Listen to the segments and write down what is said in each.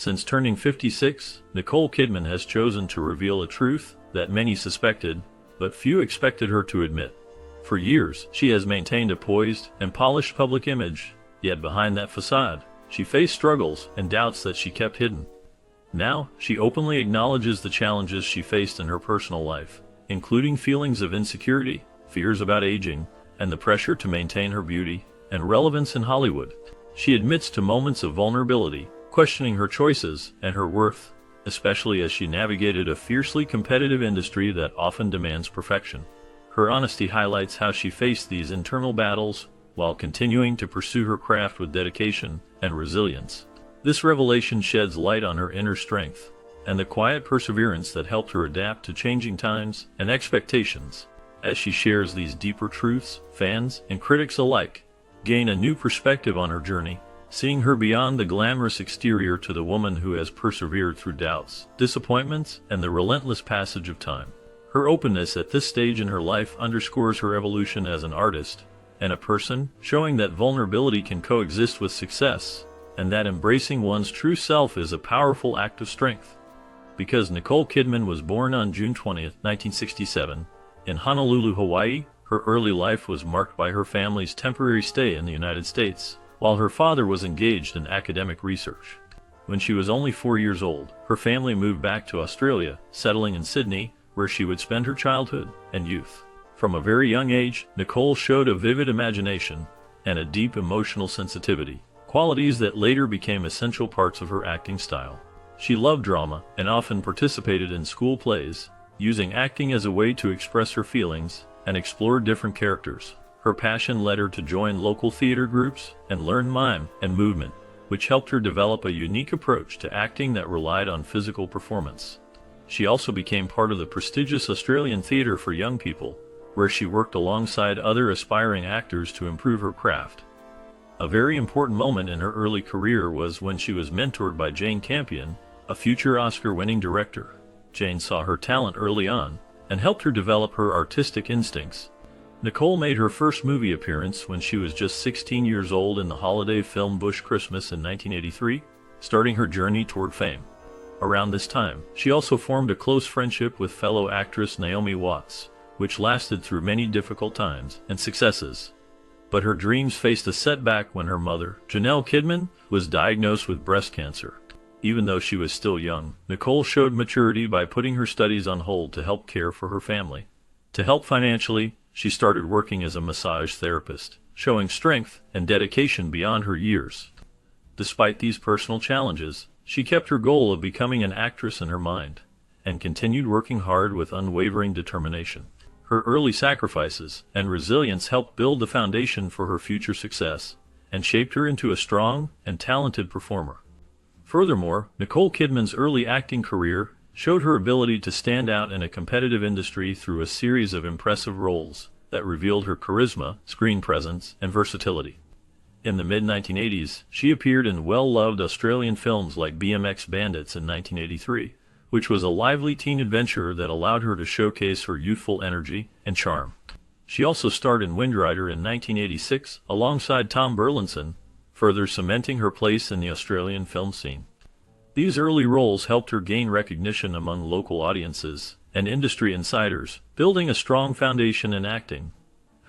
Since turning 56, Nicole Kidman has chosen to reveal a truth that many suspected, but few expected her to admit. For years, she has maintained a poised and polished public image, yet behind that facade, she faced struggles and doubts that she kept hidden. Now, she openly acknowledges the challenges she faced in her personal life, including feelings of insecurity, fears about aging, and the pressure to maintain her beauty and relevance in Hollywood. She admits to moments of vulnerability, questioning her choices and her worth, especially as she navigated a fiercely competitive industry that often demands perfection. Her honesty highlights how she faced these internal battles while continuing to pursue her craft with dedication and resilience. This revelation sheds light on her inner strength and the quiet perseverance that helped her adapt to changing times and expectations. As she shares these deeper truths, fans and critics alike gain a new perspective on her journey, seeing her beyond the glamorous exterior to the woman who has persevered through doubts, disappointments, and the relentless passage of time. Her openness at this stage in her life underscores her evolution as an artist and a person, showing that vulnerability can coexist with success, and that embracing one's true self is a powerful act of strength. Because Nicole Kidman was born on June 20, 1967, in Honolulu, Hawaii, her early life was marked by her family's temporary stay in the United States, while her father was engaged in academic research. When she was only 4 years old, her family moved back to Australia, settling in Sydney, where she would spend her childhood and youth. From a very young age, Nicole showed a vivid imagination and a deep emotional sensitivity, qualities that later became essential parts of her acting style. She loved drama and often participated in school plays, using acting as a way to express her feelings and explore different characters. Her passion led her to join local theater groups and learn mime and movement, which helped her develop a unique approach to acting that relied on physical performance. She also became part of the prestigious Australian Theatre for Young People, where she worked alongside other aspiring actors to improve her craft. A very important moment in her early career was when she was mentored by Jane Campion, a future Oscar-winning director. Jane saw her talent early on and helped her develop her artistic instincts. Nicole made her first movie appearance when she was just 16 years old in the holiday film Bush Christmas in 1983, starting her journey toward fame. Around this time, she also formed a close friendship with fellow actress Naomi Watts, which lasted through many difficult times and successes. But her dreams faced a setback when her mother, Janelle Kidman, was diagnosed with breast cancer. Even though she was still young, Nicole showed maturity by putting her studies on hold to help care for her family. To help financially, she started working as a massage therapist, showing strength and dedication beyond her years. Despite these personal challenges, she kept her goal of becoming an actress in her mind, and continued working hard with unwavering determination. Her early sacrifices and resilience helped build the foundation for her future success, and shaped her into a strong and talented performer. Furthermore, Nicole Kidman's early acting career showed her ability to stand out in a competitive industry through a series of impressive roles that revealed her charisma, screen presence, and versatility. In the mid-1980s, she appeared in well-loved Australian films like BMX Bandits in 1983, which was a lively teen adventure that allowed her to showcase her youthful energy and charm. She also starred in Windrider in 1986 alongside Tom Burlinson, further cementing her place in the Australian film scene. These early roles helped her gain recognition among local audiences and industry insiders, building a strong foundation in acting.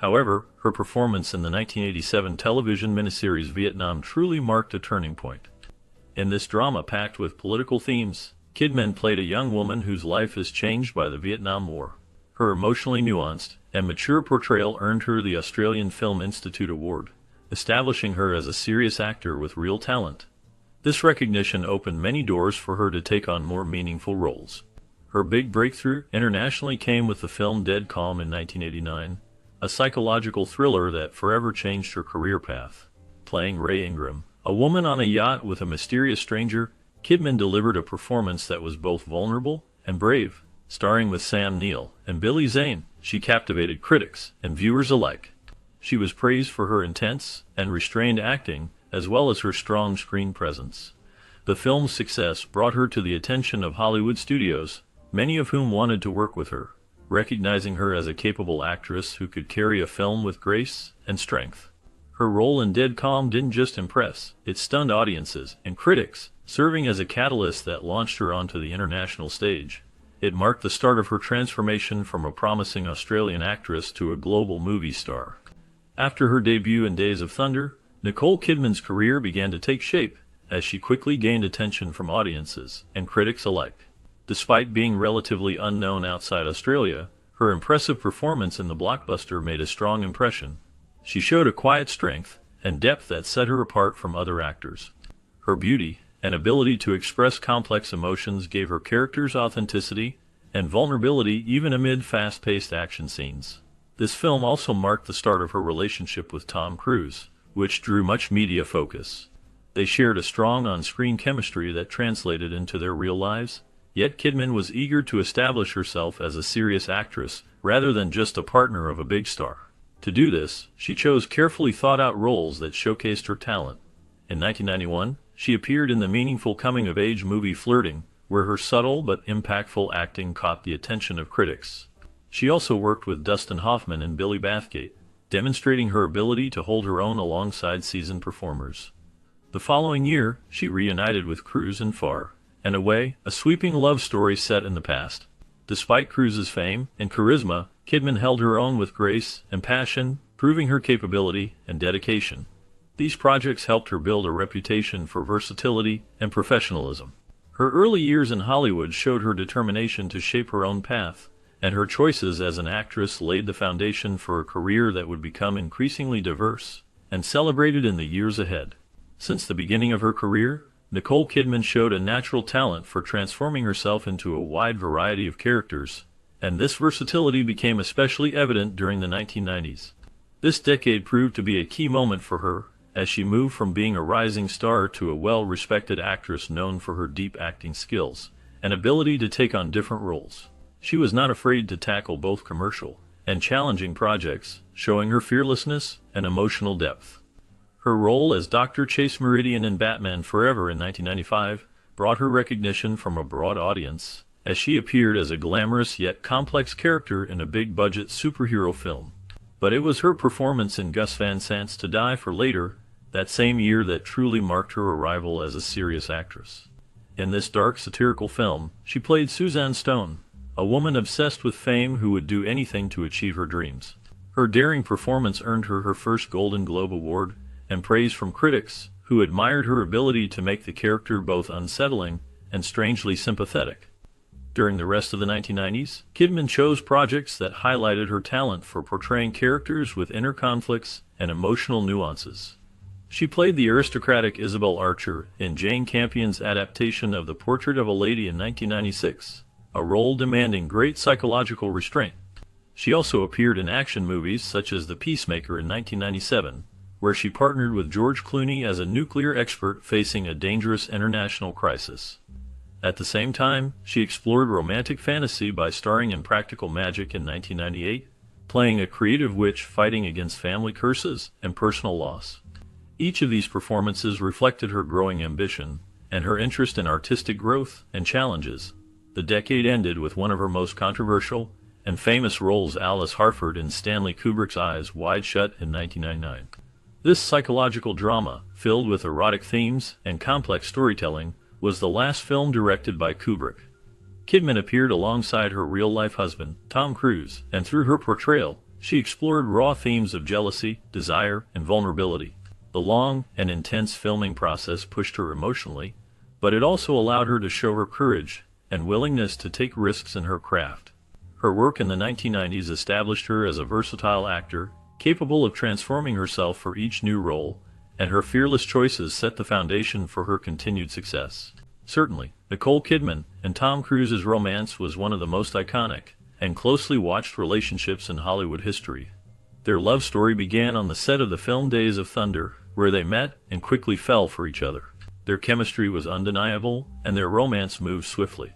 However, her performance in the 1987 television miniseries Vietnam truly marked a turning point. In this drama packed with political themes, Kidman played a young woman whose life is changed by the Vietnam War. Her emotionally nuanced and mature portrayal earned her the Australian Film Institute Award, establishing her as a serious actor with real talent. This recognition opened many doors for her to take on more meaningful roles. Her big breakthrough internationally came with the film Dead Calm in 1989, a psychological thriller that forever changed her career path. Playing Ray Ingram, a woman on a yacht with a mysterious stranger, Kidman delivered a performance that was both vulnerable and brave. Starring with Sam Neill and Billy Zane, she captivated critics and viewers alike. She was praised for her intense and restrained acting, as well as her strong screen presence. The film's success brought her to the attention of Hollywood studios, many of whom wanted to work with her, recognizing her as a capable actress who could carry a film with grace and strength. Her role in Dead Calm didn't just impress, it stunned audiences and critics, serving as a catalyst that launched her onto the international stage. It marked the start of her transformation from a promising Australian actress to a global movie star. After her debut in Days of Thunder, Nicole Kidman's career began to take shape, as she quickly gained attention from audiences and critics alike. Despite being relatively unknown outside Australia, her impressive performance in the blockbuster made a strong impression. She showed a quiet strength and depth that set her apart from other actors. Her beauty and ability to express complex emotions gave her characters authenticity and vulnerability even amid fast-paced action scenes. This film also marked the start of her relationship with Tom Cruise, which drew much media focus. They shared a strong on-screen chemistry that translated into their real lives, yet Kidman was eager to establish herself as a serious actress rather than just a partner of a big star. To do this, she chose carefully thought-out roles that showcased her talent. In 1991, she appeared in the meaningful coming-of-age movie Flirting, where her subtle but impactful acting caught the attention of critics. She also worked with Dustin Hoffman in Billy Bathgate, demonstrating her ability to hold her own alongside seasoned performers. The following year, she reunited with Cruise in Far and Away, a sweeping love story set in the past. Despite Cruise's fame and charisma, Kidman held her own with grace and passion, proving her capability and dedication. These projects helped her build a reputation for versatility and professionalism. Her early years in Hollywood showed her determination to shape her own path, and her choices as an actress laid the foundation for a career that would become increasingly diverse and celebrated in the years ahead. Since the beginning of her career, Nicole Kidman showed a natural talent for transforming herself into a wide variety of characters, and this versatility became especially evident during the 1990s. This decade proved to be a key moment for her, as she moved from being a rising star to a well-respected actress known for her deep acting skills and ability to take on different roles. She was not afraid to tackle both commercial and challenging projects, showing her fearlessness and emotional depth. Her role as Dr. Chase Meridian in Batman Forever in 1995 brought her recognition from a broad audience, as she appeared as a glamorous yet complex character in a big-budget superhero film. But it was her performance in Gus Van Sant's To Die for Later that same year that truly marked her arrival as a serious actress. In this dark, satirical film, she played Suzanne Stone, a woman obsessed with fame who would do anything to achieve her dreams. Her daring performance earned her her first Golden Globe Award and praise from critics, who admired her ability to make the character both unsettling and strangely sympathetic. During the rest of the 1990s, Kidman chose projects that highlighted her talent for portraying characters with inner conflicts and emotional nuances. She played the aristocratic Isabel Archer in Jane Campion's adaptation of The Portrait of a Lady in 1996, a role demanding great psychological restraint. She also appeared in action movies such as The Peacemaker in 1997, where she partnered with George Clooney as a nuclear expert facing a dangerous international crisis. At the same time, she explored romantic fantasy by starring in Practical Magic in 1998, playing a creative witch fighting against family curses and personal loss. Each of these performances reflected her growing ambition and her interest in artistic growth and challenges. The decade ended with one of her most controversial and famous roles, Alice Harford in Stanley Kubrick's Eyes Wide Shut in 1999. This psychological drama, filled with erotic themes and complex storytelling, was the last film directed by Kubrick. Kidman appeared alongside her real-life husband, Tom Cruise, and through her portrayal, she explored raw themes of jealousy, desire, and vulnerability. The long and intense filming process pushed her emotionally, but it also allowed her to show her courage and willingness to take risks in her craft. Her work in the 1990s established her as a versatile actor, capable of transforming herself for each new role, and her fearless choices set the foundation for her continued success. Certainly, Nicole Kidman and Tom Cruise's romance was one of the most iconic and closely watched relationships in Hollywood history. Their love story began on the set of the film Days of Thunder, where they met and quickly fell for each other. Their chemistry was undeniable, and their romance moved swiftly.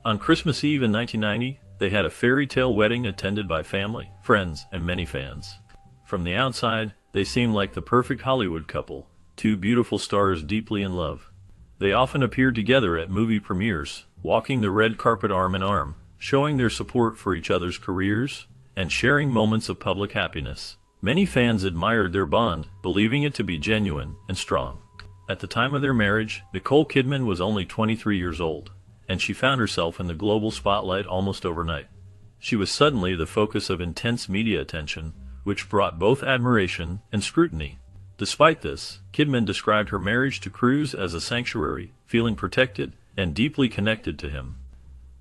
On Christmas Eve in 1990, they had a fairy tale wedding attended by family, friends, and many fans. From the outside, they seemed like the perfect Hollywood couple, two beautiful stars deeply in love. They often appeared together at movie premieres, walking the red carpet arm in arm, showing their support for each other's careers, and sharing moments of public happiness. Many fans admired their bond, believing it to be genuine and strong. At the time of their marriage, Nicole Kidman was only 23 years old, and she found herself in the global spotlight almost overnight. She was suddenly the focus of intense media attention, which brought both admiration and scrutiny. Despite this, Kidman described her marriage to Cruise as a sanctuary, feeling protected and deeply connected to him.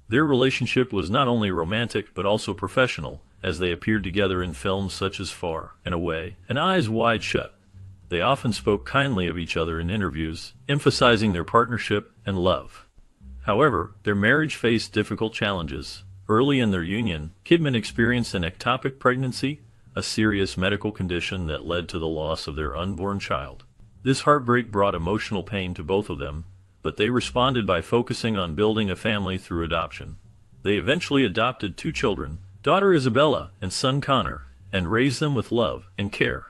Their relationship was not only romantic but also professional, as they appeared together in films such as Far and Away and Eyes Wide Shut. They often spoke kindly of each other in interviews, emphasizing their partnership and love. However, their marriage faced difficult challenges. Early in their union, Kidman experienced an ectopic pregnancy, a serious medical condition that led to the loss of their unborn child. This heartbreak brought emotional pain to both of them, but they responded by focusing on building a family through adoption. They eventually adopted 2 children, daughter Isabella and son Connor, and raised them with love and care.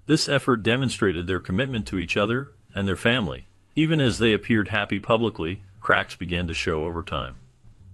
This effort demonstrated their commitment to each other and their family. Even as they appeared happy publicly, cracks began to show over time.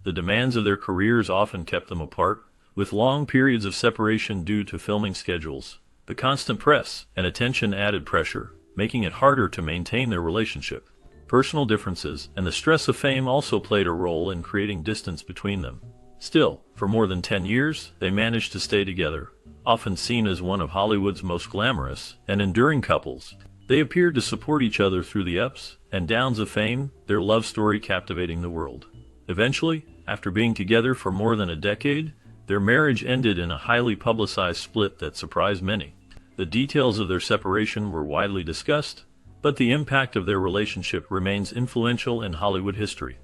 The demands of their careers often kept them apart, with long periods of separation due to filming schedules. The constant press and attention added pressure, making it harder to maintain their relationship. Personal differences and the stress of fame also played a role in creating distance between them. Still, for more than 10 years, they managed to stay together, often seen as one of Hollywood's most glamorous and enduring couples. They appeared to support each other through the ups and downs of fame, their love story captivating the world. Eventually, after being together for more than a decade, their marriage ended in a highly publicized split that surprised many. The details of their separation were widely discussed, but the impact of their relationship remains influential in Hollywood history.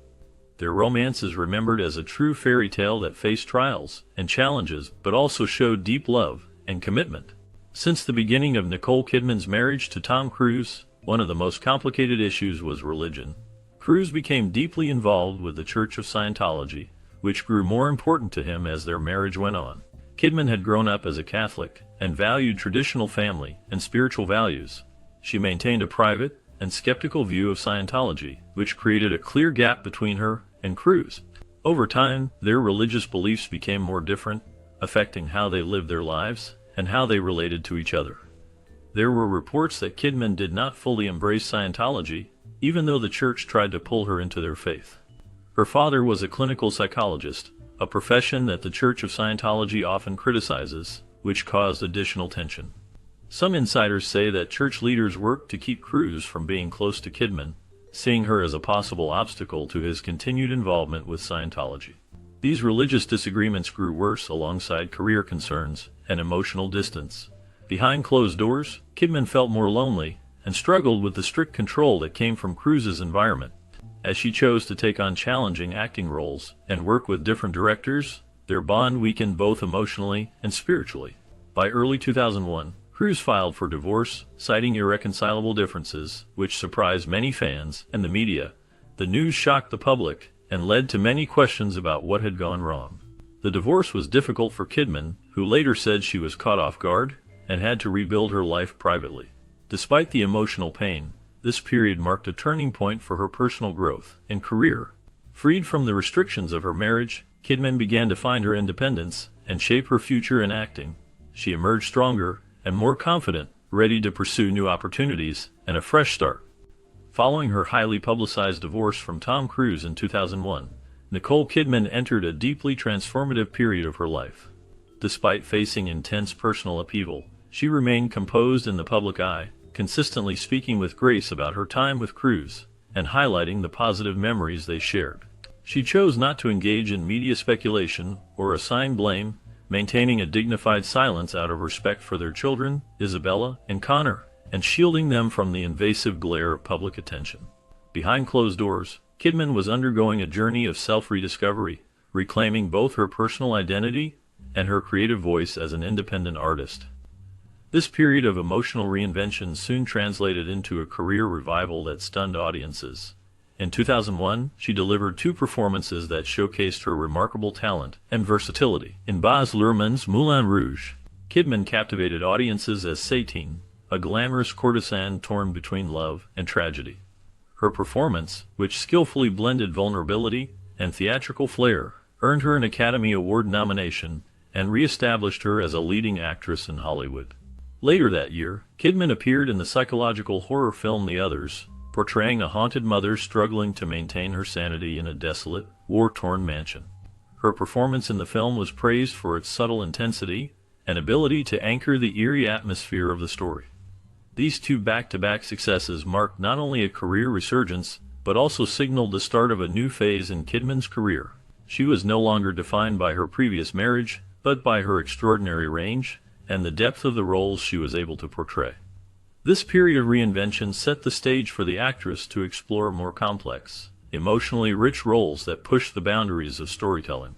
Their romance is remembered as a true fairy tale that faced trials and challenges but also showed deep love and commitment. Since the beginning of Nicole Kidman's marriage to Tom Cruise, one of the most complicated issues was religion. Cruise became deeply involved with the Church of Scientology, which grew more important to him as their marriage went on. Kidman had grown up as a Catholic and valued traditional family and spiritual values. She maintained a private and skeptical view of Scientology, which created a clear gap between her and Cruise. Over time, their religious beliefs became more different, affecting how they lived their lives and how they related to each other. There were reports that Kidman did not fully embrace Scientology, even though the church tried to pull her into their faith. Her father was a clinical psychologist, a profession that the Church of Scientology often criticizes, which caused additional tension. Some insiders say that church leaders worked to keep Cruise from being close to Kidman, seeing her as a possible obstacle to his continued involvement with Scientology. These religious disagreements grew worse alongside career concerns and emotional distance. Behind closed doors, Kidman felt more lonely and struggled with the strict control that came from Cruise's environment. As she chose to take on challenging acting roles and work with different directors, their bond weakened both emotionally and spiritually. By early 2001, Cruise filed for divorce, citing irreconcilable differences, which surprised many fans and the media. The news shocked the public and led to many questions about what had gone wrong. The divorce was difficult for Kidman, who later said she was caught off guard and had to rebuild her life privately. Despite the emotional pain, this period marked a turning point for her personal growth and career. Freed from the restrictions of her marriage, Kidman began to find her independence and shape her future in acting. She emerged stronger and more confident, ready to pursue new opportunities and a fresh start. Following her highly publicized divorce from Tom Cruise in 2001, Nicole Kidman entered a deeply transformative period of her life. Despite facing intense personal upheaval, she remained composed in the public eye, consistently speaking with grace about her time with Cruise and highlighting the positive memories they shared. She chose not to engage in media speculation or assign blame, maintaining a dignified silence out of respect for their children, Isabella and Connor, and shielding them from the invasive glare of public attention. Behind closed doors, Kidman was undergoing a journey of self-rediscovery, reclaiming both her personal identity and her creative voice as an independent artist. This period of emotional reinvention soon translated into a career revival that stunned audiences. In 2001, she delivered 2 performances that showcased her remarkable talent and versatility. In Baz Luhrmann's Moulin Rouge, Kidman captivated audiences as Satine, a glamorous courtesan torn between love and tragedy. Her performance, which skillfully blended vulnerability and theatrical flair, earned her an Academy Award nomination and re-established her as a leading actress in Hollywood. Later that year, Kidman appeared in the psychological horror film The Others, portraying a haunted mother struggling to maintain her sanity in a desolate, war-torn mansion. Her performance in the film was praised for its subtle intensity and ability to anchor the eerie atmosphere of the story. These two back-to-back successes marked not only a career resurgence, but also signaled the start of a new phase in Kidman's career. She was no longer defined by her previous marriage, but by her extraordinary range and the depth of the roles she was able to portray. This period of reinvention set the stage for the actress to explore more complex, emotionally rich roles that pushed the boundaries of storytelling.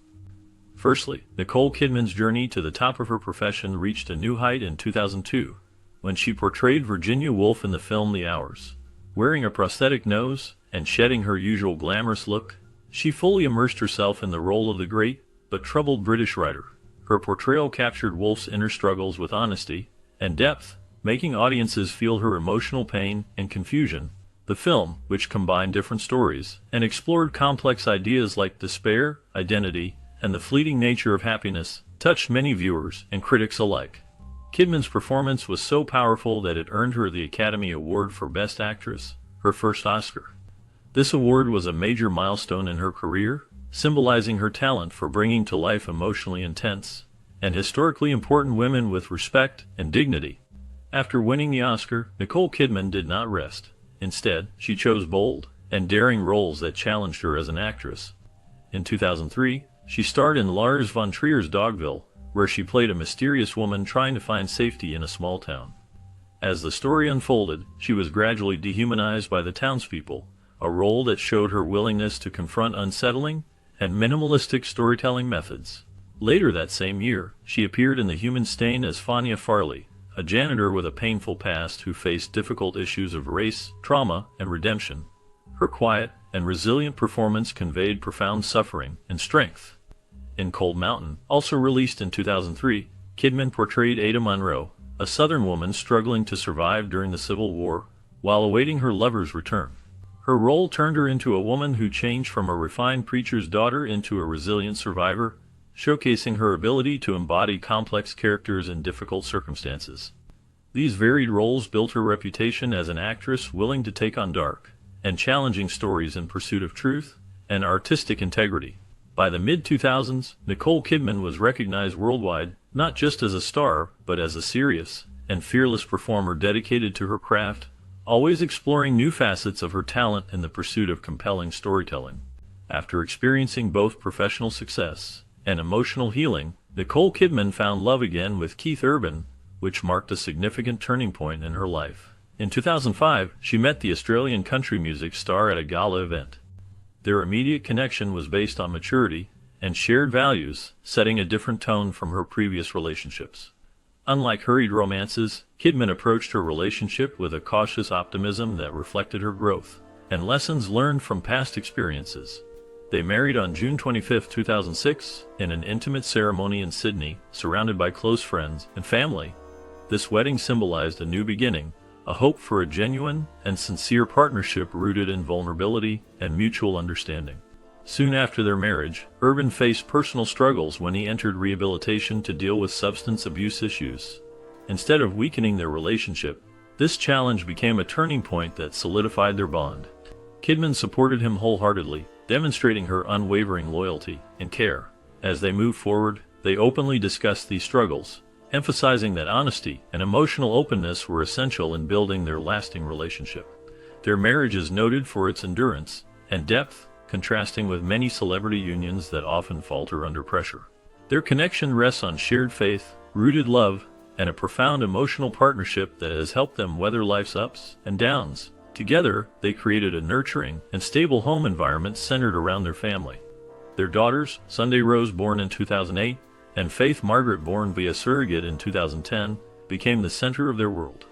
Firstly, Nicole Kidman's journey to the top of her profession reached a new height in 2002, when she portrayed Virginia Woolf in the film The Hours. Wearing a prosthetic nose and shedding her usual glamorous look, she fully immersed herself in the role of the great but troubled British writer. Her portrayal captured Woolf's inner struggles with honesty and depth, making audiences feel her emotional pain and confusion. The film, which combined different stories and explored complex ideas like despair, identity, and the fleeting nature of happiness, touched many viewers and critics alike. Kidman's performance was so powerful that it earned her the Academy Award for Best Actress, her first Oscar. This award was a major milestone in her career, symbolizing her talent for bringing to life emotionally intense and historically important women with respect and dignity. After winning the Oscar, Nicole Kidman did not rest. Instead, she chose bold and daring roles that challenged her as an actress. In 2003, she starred in Lars von Trier's Dogville, where she played a mysterious woman trying to find safety in a small town. As the story unfolded, she was gradually dehumanized by the townspeople, a role that showed her willingness to confront unsettling and minimalistic storytelling methods. Later that same year, she appeared in The Human Stain as Fania Farley, a janitor with a painful past who faced difficult issues of race, trauma, and redemption. Her quiet and resilient performance conveyed profound suffering and strength. In Cold Mountain, also released in 2003, Kidman portrayed Ada Munro, a Southern woman struggling to survive during the Civil War while awaiting her lover's return. Her role turned her into a woman who changed from a refined preacher's daughter into a resilient survivor, showcasing her ability to embody complex characters in difficult circumstances. These varied roles built her reputation as an actress willing to take on dark and challenging stories in pursuit of truth and artistic integrity. By the mid-2000s, Nicole Kidman was recognized worldwide, not just as a star, but as a serious and fearless performer dedicated to her craft, always exploring new facets of her talent in the pursuit of compelling storytelling. After experiencing both professional success and emotional healing, Nicole Kidman found love again with Keith Urban, which marked a significant turning point in her life. In 2005, she met the Australian country music star at a gala event. Their immediate connection was based on maturity and shared values, setting a different tone from her previous relationships. Unlike hurried romances, Kidman approached her relationship with a cautious optimism that reflected her growth and lessons learned from past experiences. They married on June 25, 2006, in an intimate ceremony in Sydney, surrounded by close friends and family. This wedding symbolized a new beginning, a hope for a genuine and sincere partnership rooted in vulnerability and mutual understanding. Soon after their marriage, Urban faced personal struggles when he entered rehabilitation to deal with substance abuse issues. Instead of weakening their relationship, this challenge became a turning point that solidified their bond. Kidman supported him wholeheartedly, demonstrating her unwavering loyalty and care. As they moved forward, they openly discussed these struggles, emphasizing that honesty and emotional openness were essential in building their lasting relationship. Their marriage is noted for its endurance and depth, contrasting with many celebrity unions that often falter under pressure. Their connection rests on shared faith, rooted love, and a profound emotional partnership that has helped them weather life's ups and downs. Together, they created a nurturing and stable home environment centered around their family. Their daughters, Sunday Rose, born in 2008, and Faith Margaret, born via surrogate in 2010, became the center of their world.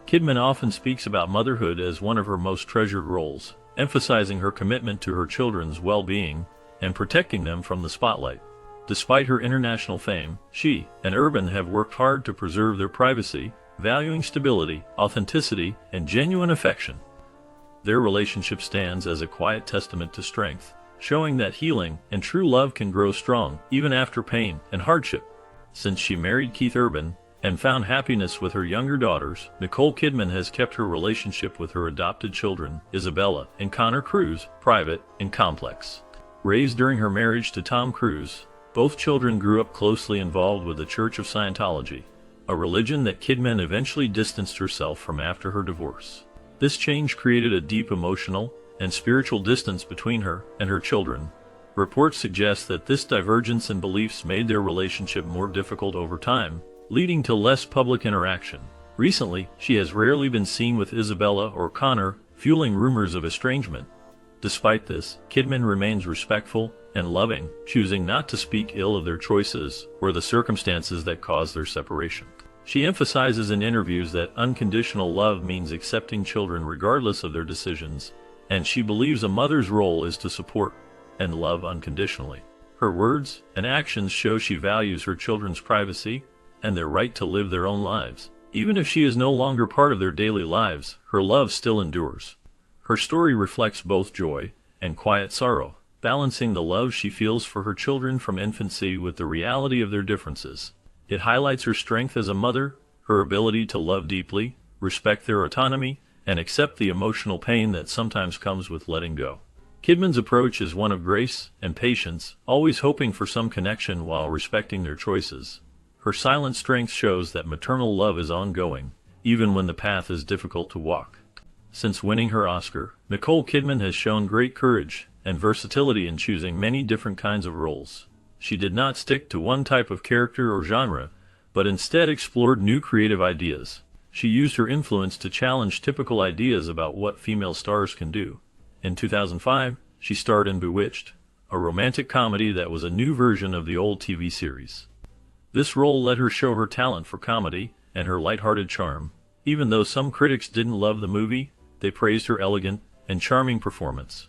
Kidman often speaks about motherhood as one of her most treasured roles, emphasizing her commitment to her children's well-being and protecting them from the spotlight. Despite her international fame, she and Urban have worked hard to preserve their privacy, valuing stability, authenticity, and genuine affection. Their relationship stands as a quiet testament to strength, showing that healing and true love can grow strong even after pain and hardship. Since she married Keith Urban and found happiness with her younger daughters. Nicole Kidman has kept her relationship with her adopted children, Isabella and Connor Cruise, private and complex. Raised during her marriage to Tom Cruise, both children grew up closely involved with the Church of Scientology, a religion that Kidman eventually distanced herself from after her divorce. This change created a deep emotional and spiritual distance between her and her children. Reports suggest that this divergence in beliefs made their relationship more difficult over time, leading to less public interaction. Recently, she has rarely been seen with Isabella or Connor, fueling rumors of estrangement. Despite this, Kidman remains respectful and loving, choosing not to speak ill of their choices or the circumstances that caused their separation. She emphasizes in interviews that unconditional love means accepting children regardless of their decisions, and she believes a mother's role is to support and love unconditionally. Her words and actions show she values her children's privacy and their right to live their own lives. Even if she is no longer part of their daily lives, her love still endures. Her story reflects both joy and quiet sorrow, balancing the love she feels for her children from infancy with the reality of their differences. It highlights her strength as a mother, her ability to love deeply, respect their autonomy, and accept the emotional pain that sometimes comes with letting go. Kidman's approach is one of grace and patience, always hoping for some connection while respecting their choices. Her silent strength shows that maternal love is ongoing, even when the path is difficult to walk. Since winning her Oscar, Nicole Kidman has shown great courage and versatility in choosing many different kinds of roles. She did not stick to one type of character or genre, but instead explored new creative ideas. She used her influence to challenge typical ideas about what female stars can do. In 2005, she starred in Bewitched, a romantic comedy that was a new version of the old TV series. This role let her show her talent for comedy and her lighthearted charm. Even though some critics didn't love the movie, they praised her elegant and charming performance.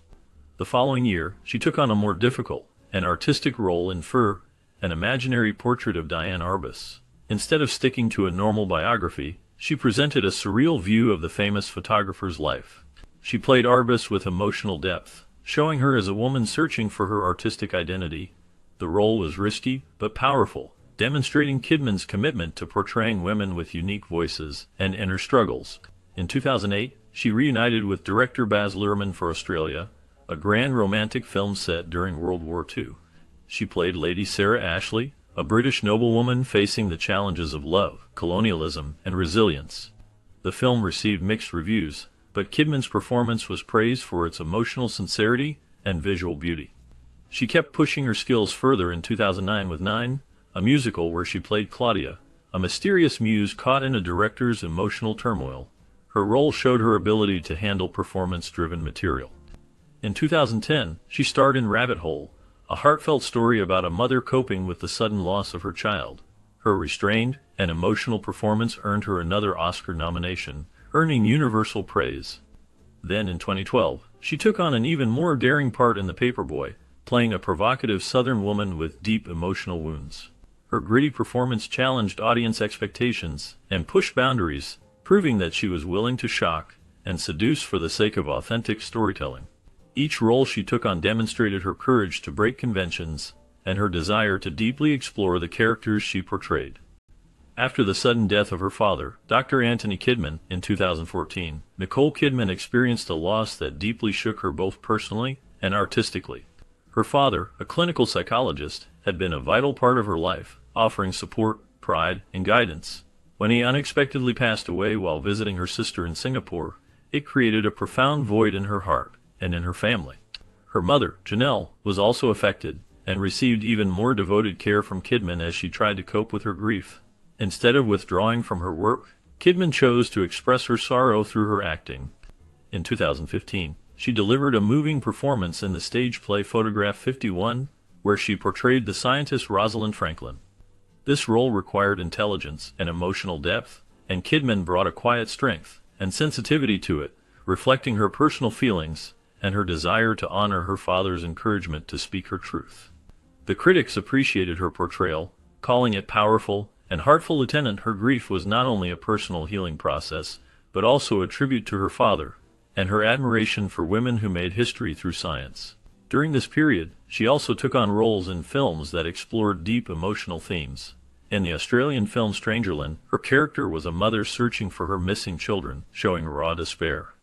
The following year, she took on a more difficult and artistic role in Fur, an imaginary portrait of Diane Arbus. Instead of sticking to a normal biography, she presented a surreal view of the famous photographer's life. She played Arbus with emotional depth, showing her as a woman searching for her artistic identity. The role was risky but powerful, demonstrating Kidman's commitment to portraying women with unique voices and inner struggles. In 2008, she reunited with director Baz Luhrmann for Australia, a grand romantic film set during World War II. She played Lady Sarah Ashley, a British noblewoman facing the challenges of love, colonialism, and resilience. The film received mixed reviews, but Kidman's performance was praised for its emotional sincerity and visual beauty. She kept pushing her skills further in 2009 with Nine, a musical where she played Claudia, a mysterious muse caught in a director's emotional turmoil. Her role showed her ability to handle performance-driven material. In 2010, she starred in Rabbit Hole, a heartfelt story about a mother coping with the sudden loss of her child. Her restrained and emotional performance earned her another Oscar nomination, earning universal praise. Then in 2012, she took on an even more daring part in The Paperboy, playing a provocative Southern woman with deep emotional wounds. Her gritty performance challenged audience expectations and pushed boundaries, proving that she was willing to shock and seduce for the sake of authentic storytelling. Each role she took on demonstrated her courage to break conventions and her desire to deeply explore the characters she portrayed. After the sudden death of her father, Dr. Anthony Kidman, in 2014, Nicole Kidman experienced a loss that deeply shook her both personally and artistically. Her father, a clinical psychologist, had been a vital part of her life, offering support, pride, and guidance. When he unexpectedly passed away while visiting her sister in Singapore, it created a profound void in her heart and in her family. Her mother, Janelle, was also affected and received even more devoted care from Kidman as she tried to cope with her grief. Instead of withdrawing from her work, Kidman chose to express her sorrow through her acting. In 2015, she delivered a moving performance in the stage play Photograph 51, where she portrayed the scientist Rosalind Franklin. This role required intelligence and emotional depth, and Kidman brought a quiet strength and sensitivity to it, reflecting her personal feelings and her desire to honor her father's encouragement to speak her truth. The critics appreciated her portrayal, calling it powerful and heartful. Lieutenant, her grief was not only a personal healing process, but also a tribute to her father and her admiration for women who made history through science. During this period, she also took on roles in films that explored deep emotional themes. In the Australian film Strangerland, her character was a mother searching for her missing children, showing raw despair.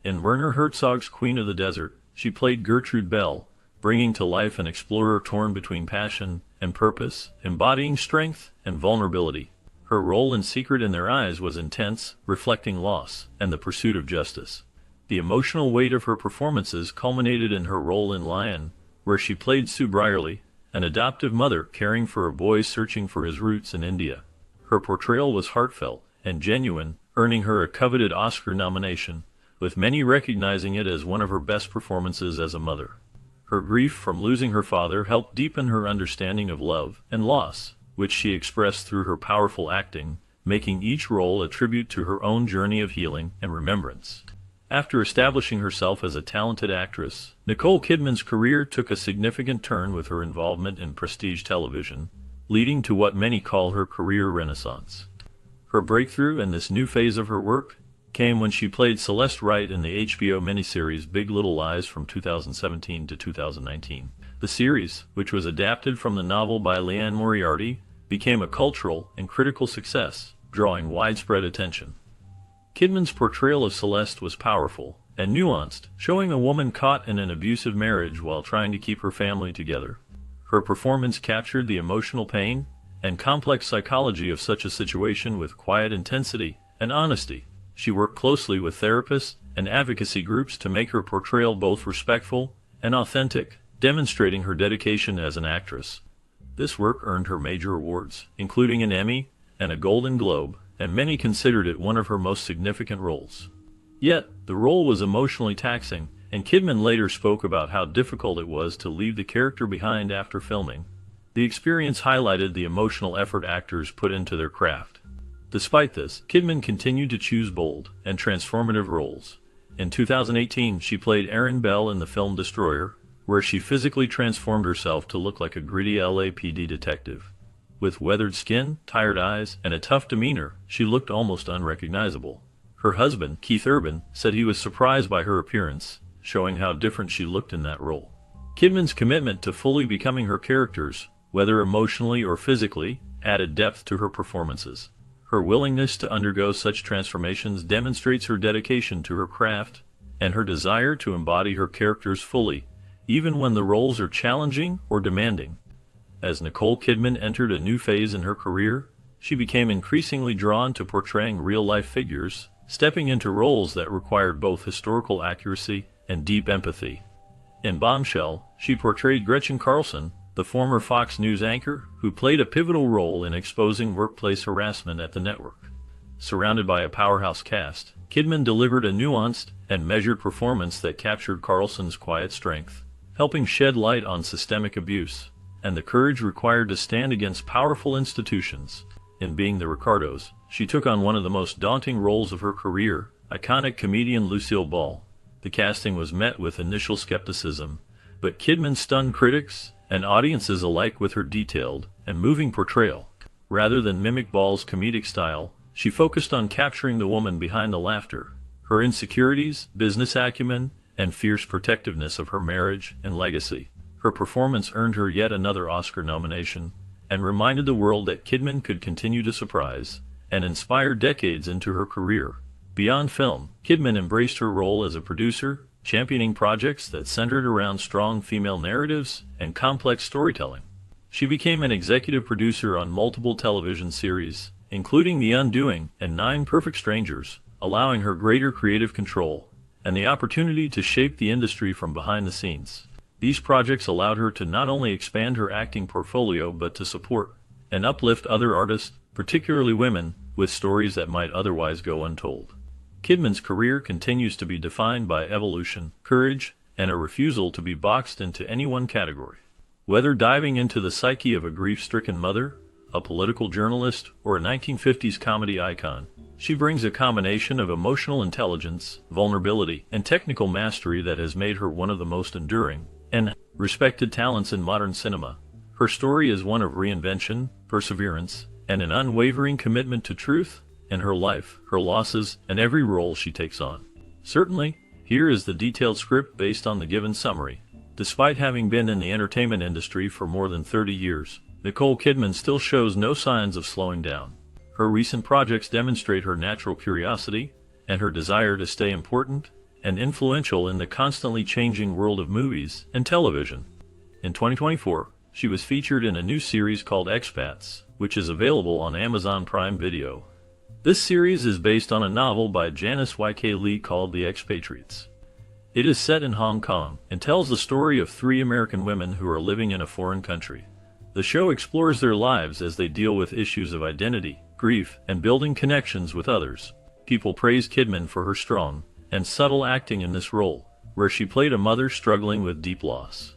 In Werner Herzog's Queen of the Desert, she played Gertrude Bell, bringing to life an explorer torn between passion and purpose, embodying strength and vulnerability. Her role in Secret in Their Eyes was intense, reflecting loss and the pursuit of justice. The emotional weight of her performances culminated in her role in Lion, where she played Sue Brierley, an adoptive mother caring for a boy searching for his roots in India. Her portrayal was heartfelt and genuine, earning her a coveted Oscar nomination, with many recognizing it as one of her best performances as a mother. Her grief from losing her father helped deepen her understanding of love and loss, which she expressed through her powerful acting, making each role a tribute to her own journey of healing and remembrance. After establishing herself as a talented actress, Nicole Kidman's career took a significant turn with her involvement in prestige television, leading to what many call her career renaissance. Her breakthrough in this new phase of her work came when she played Celeste Wright in the HBO miniseries Big Little Lies from 2017 to 2019. The series, which was adapted from the novel by Liane Moriarty, became a cultural and critical success, drawing widespread attention. Kidman's portrayal of Celeste was powerful and nuanced, showing a woman caught in an abusive marriage while trying to keep her family together. Her performance captured the emotional pain and complex psychology of such a situation with quiet intensity and honesty. She worked closely with therapists and advocacy groups to make her portrayal both respectful and authentic, demonstrating her dedication as an actress. This work earned her major awards, including an Emmy and a Golden Globe, and many considered it one of her most significant roles. Yet, the role was emotionally taxing, and Kidman later spoke about how difficult it was to leave the character behind after filming. The experience highlighted the emotional effort actors put into their craft. Despite this, Kidman continued to choose bold and transformative roles. In 2018, she played Erin Bell in the film Destroyer, where she physically transformed herself to look like a gritty LAPD detective. With weathered skin, tired eyes, and a tough demeanor, she looked almost unrecognizable. Her husband, Keith Urban, said he was surprised by her appearance, showing how different she looked in that role. Kidman's commitment to fully becoming her characters, whether emotionally or physically, added depth to her performances. Her willingness to undergo such transformations demonstrates her dedication to her craft and her desire to embody her characters fully, even when the roles are challenging or demanding. As Nicole Kidman entered a new phase in her career, she became increasingly drawn to portraying real-life figures, stepping into roles that required both historical accuracy and deep empathy. In Bombshell, she portrayed Gretchen Carlson, the former Fox News anchor, who played a pivotal role in exposing workplace harassment at the network. Surrounded by a powerhouse cast, Kidman delivered a nuanced and measured performance that captured Carlson's quiet strength, helping shed light on systemic abuse and the courage required to stand against powerful institutions. In Being the Ricardos, she took on one of the most daunting roles of her career, iconic comedian Lucille Ball. The casting was met with initial skepticism, but Kidman stunned critics and audiences alike with her detailed and moving portrayal. Rather than mimic Ball's comedic style, she focused on capturing the woman behind the laughter, her insecurities, business acumen, and fierce protectiveness of her marriage and legacy. Her performance earned her yet another Oscar nomination, and reminded the world that Kidman could continue to surprise and inspire decades into her career. Beyond film, Kidman embraced her role as a producer, championing projects that centered around strong female narratives and complex storytelling. She became an executive producer on multiple television series, including The Undoing and 9 Perfect Strangers, allowing her greater creative control and the opportunity to shape the industry from behind the scenes. These projects allowed her to not only expand her acting portfolio but to support and uplift other artists, particularly women, with stories that might otherwise go untold. Kidman's career continues to be defined by evolution, courage, and a refusal to be boxed into any one category. Whether diving into the psyche of a grief-stricken mother, a political journalist, or a 1950s comedy icon, she brings a combination of emotional intelligence, vulnerability, and technical mastery that has made her one of the most enduring and respected talents in modern cinema. Her story is one of reinvention, perseverance, and an unwavering commitment to truth in her life, her losses, and every role she takes on. Certainly, here is the detailed script based on the given summary. Despite having been in the entertainment industry for more than 30 years, Nicole Kidman still shows no signs of slowing down. Her recent projects demonstrate her natural curiosity and her desire to stay important and influential in the constantly changing world of movies and television. In 2024, she was featured in a new series called Expats, which is available on Amazon Prime Video. This series is based on a novel by Janice Y.K. Lee called The Expatriates. It is set in Hong Kong and tells the story of 3 American women who are living in a foreign country. The show explores their lives as they deal with issues of identity, grief, and building connections with others. People praise Kidman for her strong and subtle acting in this role, where she played a mother struggling with deep loss.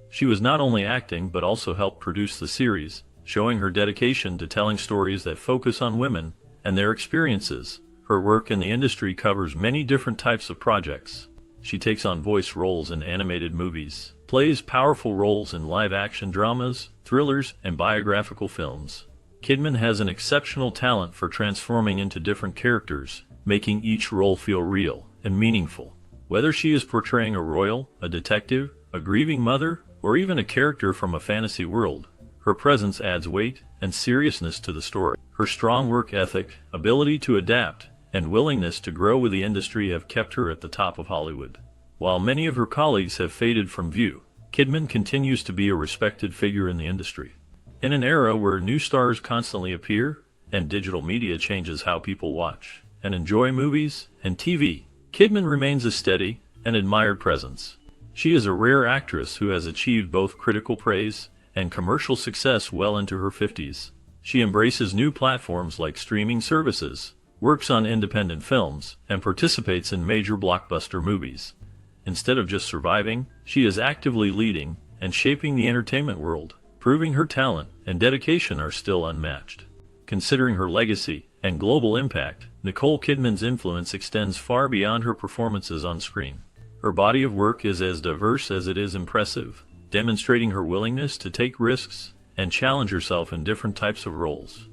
She was not only acting but also helped produce the series, showing her dedication to telling stories that focus on women and their experiences. Her work in the industry covers many different types of projects. She takes on voice roles in animated movies, plays powerful roles in live-action dramas, thrillers, and biographical films. Kidman has an exceptional talent for transforming into different characters, making each role feel real and meaningful. Whether she is portraying a royal, a detective, a grieving mother, or even a character from a fantasy world, her presence adds weight and seriousness to the story. Her strong work ethic, ability to adapt, and willingness to grow with the industry have kept her at the top of Hollywood. While many of her colleagues have faded from view, Kidman continues to be a respected figure in the industry. In an era where new stars constantly appear, and digital media changes how people watch and enjoy movies and TV, Kidman remains a steady and admired presence. She is a rare actress who has achieved both critical praise and commercial success well into her 50s. She embraces new platforms like streaming services, works on independent films, and participates in major blockbuster movies. Instead of just surviving, she is actively leading and shaping the entertainment world, proving her talent and dedication are still unmatched. Considering her legacy and global impact, Nicole Kidman's influence extends far beyond her performances on screen. Her body of work is as diverse as it is impressive, demonstrating her willingness to take risks and challenge herself in different types of roles.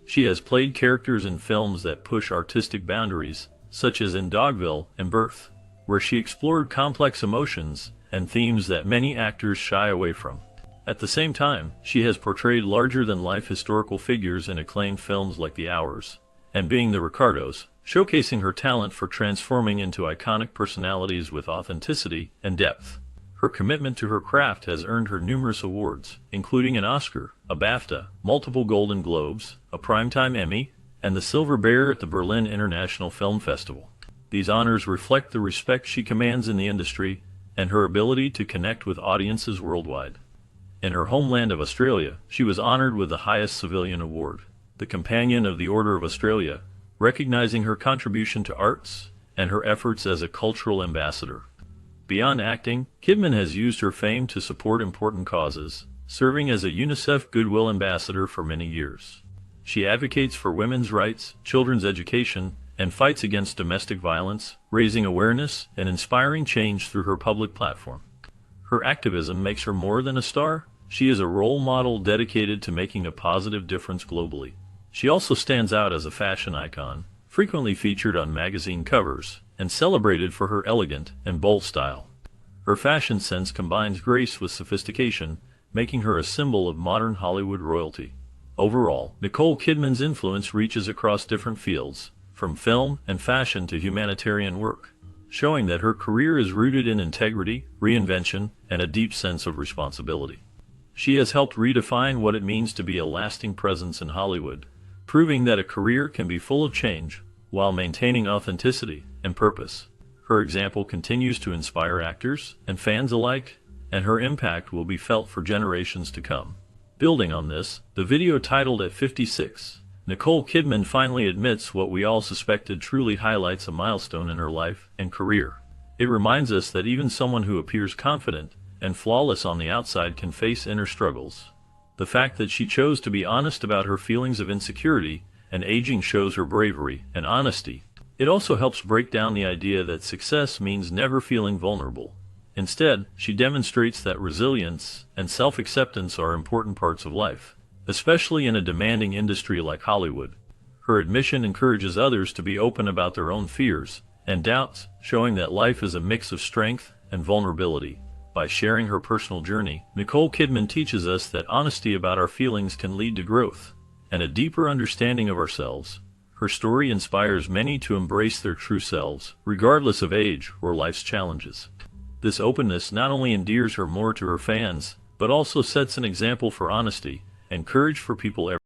She has played characters in films that push artistic boundaries, such as in Dogville and Birth, where she explored complex emotions and themes that many actors shy away from. At the same time, she has portrayed larger-than-life historical figures in acclaimed films like The Hours and Being the Ricardos, showcasing her talent for transforming into iconic personalities with authenticity and depth. Her commitment to her craft has earned her numerous awards, including an Oscar, a BAFTA, multiple Golden Globes, a Primetime Emmy, and the Silver Bear at the Berlin International Film Festival. These honors reflect the respect she commands in the industry and her ability to connect with audiences worldwide. In her homeland of Australia, she was honored with the highest civilian award, the Companion of the Order of Australia, recognizing her contribution to arts and her efforts as a cultural ambassador. Beyond acting, Kidman has used her fame to support important causes, serving as a UNICEF Goodwill Ambassador for many years. She advocates for women's rights, children's education, and fights against domestic violence, raising awareness and inspiring change through her public platform. Her activism makes her more than a star. She is a role model dedicated to making a positive difference globally. She also stands out as a fashion icon, frequently featured on magazine covers, and celebrated for her elegant and bold style. Her fashion sense combines grace with sophistication, making her a symbol of modern Hollywood royalty. Overall, Nicole Kidman's influence reaches across different fields, from film and fashion to humanitarian work, showing that her career is rooted in integrity, reinvention, and a deep sense of responsibility. She has helped redefine what it means to be a lasting presence in Hollywood, proving that a career can be full of change while maintaining authenticity and purpose. Her example continues to inspire actors and fans alike, and her impact will be felt for generations to come. Building on this, the video titled At 56, Nicole Kidman finally admits what we all suspected truly highlights a milestone in her life and career. It reminds us that even someone who appears confident and flawless on the outside can face inner struggles. The fact that she chose to be honest about her feelings of insecurity and aging shows her bravery and honesty. It also helps break down the idea that success means never feeling vulnerable. Instead, she demonstrates that resilience and self-acceptance are important parts of life, especially in a demanding industry like Hollywood. Her admission encourages others to be open about their own fears and doubts, showing that life is a mix of strength and vulnerability. By sharing her personal journey, Nicole Kidman teaches us that honesty about our feelings can lead to growth and a deeper understanding of ourselves. Her story inspires many to embrace their true selves, regardless of age or life's challenges. This openness not only endears her more to her fans, but also sets an example for honesty and courage for people everywhere.